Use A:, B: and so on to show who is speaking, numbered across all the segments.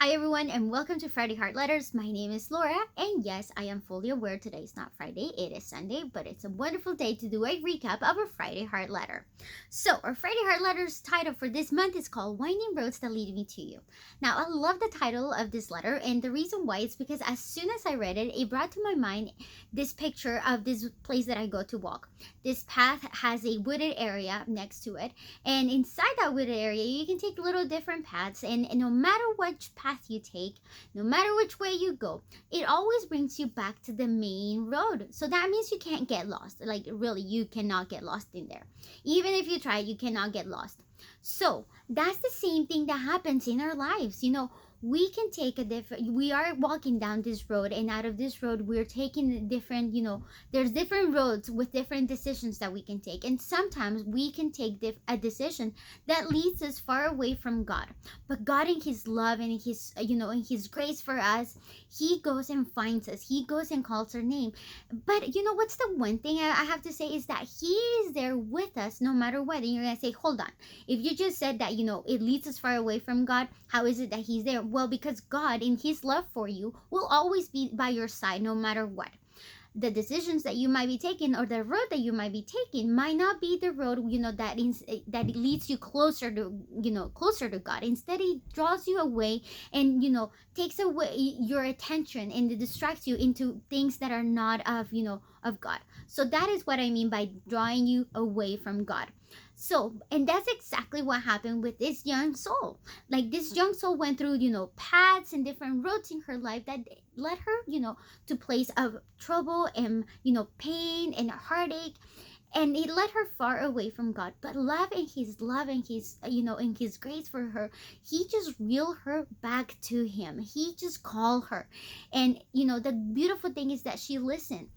A: Hi everyone and welcome to Friday Heart Letters. My name is Laura and yes, I am fully aware today is not Friday, it is Sunday, but it's a wonderful day to do a recap of our Friday Heart Letter. So our Friday Heart Letters title for this month is called Winding Roads That Lead Me to You. Now I love the title of this letter and the reason why is because as soon as I read it, it brought to my mind this picture of this place that I go to walk. This path has a wooded area next to it, and inside that wooded area you can take little different paths, and no matter which path you take, no matter which way you go, it always brings you back to the main road. So that means you can't get lost. Like really, you cannot get lost in there. Even if you try, you cannot get lost. So that's the same thing that happens in our lives. We can take we are walking down this road, and out of this road we're taking different, there's different roads with different decisions that we can take, and sometimes we can take a decision that leads us far away from God. But God, in his love and in his grace for us, he goes and finds us, he goes and calls our name. But what's the one thing I have to say is that he is there with us no matter what. And you're gonna say, hold on, if you just said that it leads us far away from God, how is it that he's there? Well, because God, in his love for you, will always be by your side no matter what. The decisions that you might be taking, or the road that you might be taking, might not be the road that leads you closer to God. Instead, it draws you away and takes away your attention and it distracts you into things that are not of God. So that is what I mean by drawing you away from God. So, and that's exactly what happened with this young soul. Like, this young soul went through paths and different roads in her life that led her to place of trouble and pain and heartache, and it led her far away from God. But love and his in his grace for her, he just reeled her back to him. He just called her, and the beautiful thing is that she listened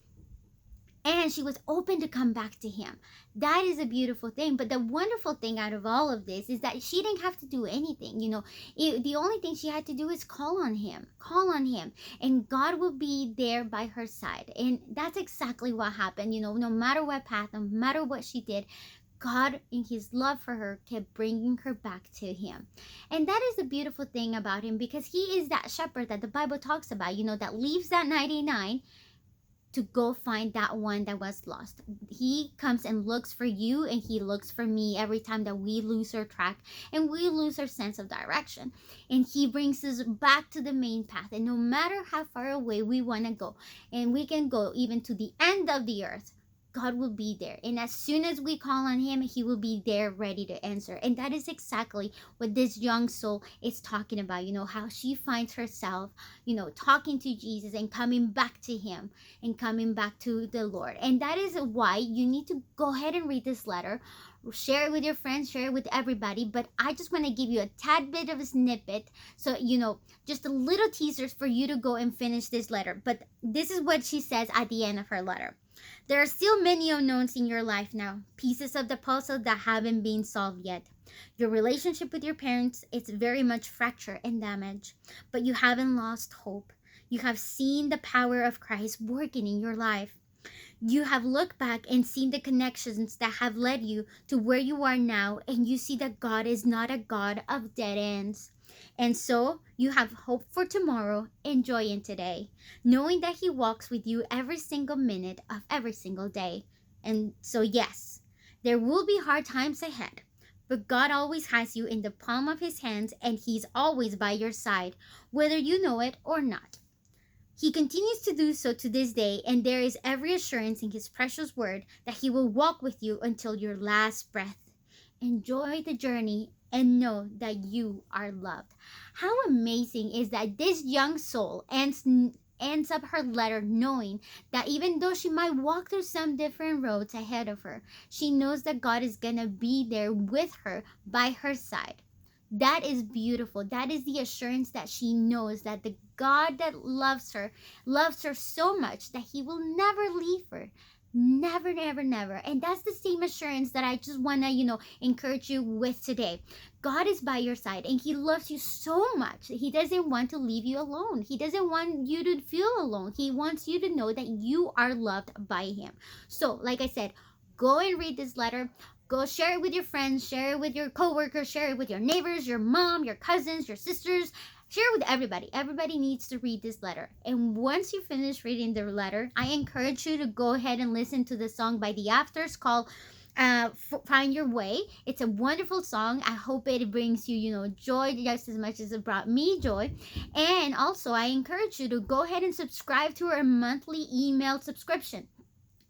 A: and she was open to come back to him. That is a beautiful thing. But the wonderful thing out of all of this is that she didn't have to do anything. The only thing she had to do is call on him, and God will be there by her side. And that's exactly what happened. No matter what path, no matter what she did, God, in his love for her, kept bringing her back to him. And that is the beautiful thing about him, because he is that shepherd that the Bible talks about, that leaves that 99 to go find that one that was lost. He comes and looks for you, and he looks for me every time that we lose our track and we lose our sense of direction. And he brings us back to the main path. And no matter how far away we want to go, and we can go even to the end of the earth, God will be there. And as soon as we call on him, he will be there ready to answer. And that is exactly what this young soul is talking about. How she finds herself, talking to Jesus and coming back to him and coming back to the Lord. And that is why you need to go ahead and read this letter. Share it with your friends, share it with everybody. But I just want to give you a tad bit of a snippet. So, just a little teaser for you to go and finish this letter. But this is what she says at the end of her letter. There are still many unknowns in your life now, pieces of the puzzle that haven't been solved yet. Your relationship with your parents is very much fractured and damaged, but you haven't lost hope. You have seen the power of Christ working in your life. You have looked back and seen the connections that have led you to where you are now, and you see that God is not a God of dead ends. And so you have hope for tomorrow and joy in today, knowing that he walks with you every single minute of every single day. And so, yes, there will be hard times ahead, but God always has you in the palm of his hands, and he's always by your side, whether you know it or not. He continues to do so to this day, and there is every assurance in his precious word that he will walk with you until your last breath. Enjoy the journey and know that you are loved. How amazing is that this young soul ends up her letter knowing that even though she might walk through some different roads ahead of her, she knows that God is going to be there with her by her side. That is beautiful. That is the assurance that she knows that the God that loves her so much that he will never leave her. Never, never, never. And that's the same assurance that I just want to, encourage you with today. God is by your side, and he loves you so much. He doesn't want to leave you alone. He doesn't want you to feel alone. He wants you to know that you are loved by him. So, like I said, go and read this letter. Go share it with your friends, share it with your coworkers, share it with your neighbors, your mom, your cousins, your sisters, share with everybody. Everybody needs to read this letter. And once you finish reading the letter, I encourage you to go ahead and listen to the song by the Afters called Find Your Way. It's a wonderful song. I hope it brings you, joy just as much as it brought me joy. And also, I encourage you to go ahead and subscribe to our monthly email subscription.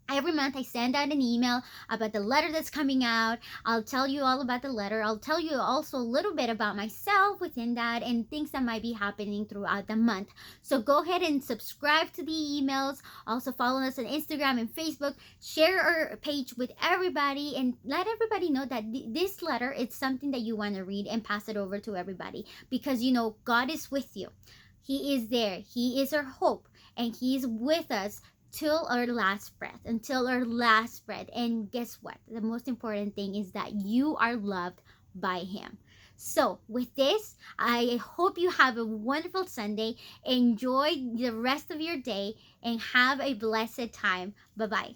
A: Every month I send out an email about the letter that's coming out. I'll tell you all about the letter. I'll tell you also a little bit about myself within that and things that might be happening throughout the month. So go ahead and subscribe to the emails. Also follow us on Instagram and Facebook. Share our page with everybody and let everybody know that this letter is something that you want to read and pass it over to everybody, because God is with you. He is there. He is our hope, and He is with us till our last breath, until our last breath. And guess what? The most important thing is that you are loved by Him. So with this, I hope you have a wonderful Sunday. Enjoy the rest of your day and have a blessed time. Bye-bye.